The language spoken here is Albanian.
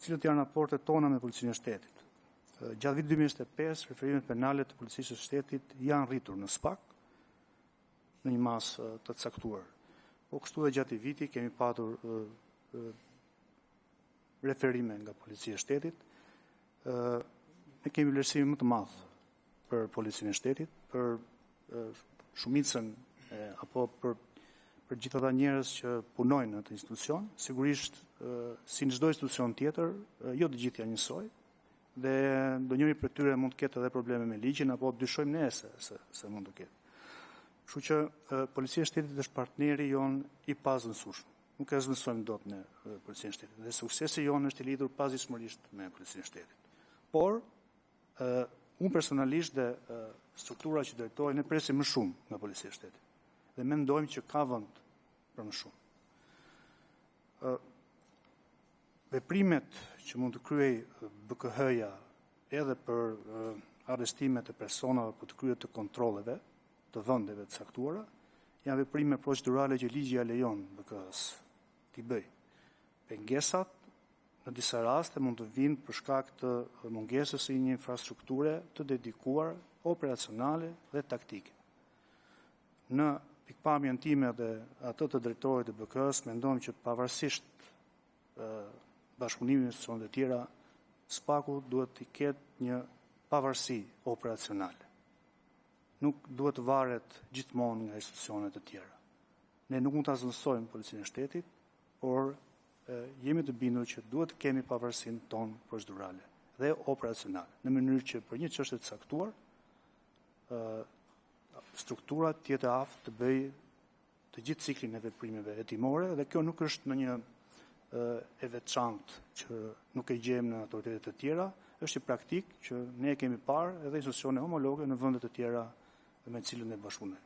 cilët janë raportet tona me Policinë e Shtetit. Gjatë vitit 2025, referimet penale të Policisë së Shtetit janë rritur në SPAK në një masë të caktuar. Po kështu dhe gjatë i viti kemi patur referime nga Policia e Shtetit. Ne kemi vlerësim më të madh për Policinë e Shtetit, për shumicën apo për gjithë ata njerëz që punojnë në atë institucion. Sigurisht, si në çdo institucion tjetër, jo të gjithë janë njësoj, dhe ndonjëri për tyre mund të ketë edhe probleme me ligjin, apo dyshojmë ne se mund të ketë. Kështu që Policia e Shtetit është partneri jon i pazënësueshëm. Nuk e zëvendësojmë dot në Policinë e Shtetit. Dhe suksesi jon është i lidhur pazgjithësisht me Policinë e Shtetit. Por unë personalisht dhe struktura që drejtojnë ne presim më shumë nga Policia e Shtetit. Dhe mendojmë që ka vend për më shumë. Veprimet që mund të kryej BKH-ja edhe për arrestimet e personave për të kryer të kontrolleve të vendeve të caktuara, janë veprime procedurale që ligji ja lejon BKH-s t'i bëj. Pengesat në disa raste mund të vinë për shkak të mungesës së një infrastrukture të dedikuar operacionale dhe taktike. Në pikpamjen time dhe atë të drejtorit të BKH-s, mendojmë që pavarësisht bashkëpunimit me institucionet e tjera, SPAK-u duhet të ketë një pavarësi operacionale. Nuk duhet të varet gjithmonë nga institucionet e tjera. Ne nuk mund ta zëvendësojmë Policinë e Shtetit, por jemi të bindur që duhet të kemi pavarësinë tonë procedurale dhe operacionale, në mënyrë që për një çështje të caktuar, struktura të jetë aftë të bëj të gjithë ciklin e veprimeve hetimore, dhe kjo nuk është në një e veçantë që nuk e gjejmë në autoritetet të tjera, është një praktik që ne kemi parë edhe institucione homologe në vende të tjera me cilën ne bashkëpunojmë.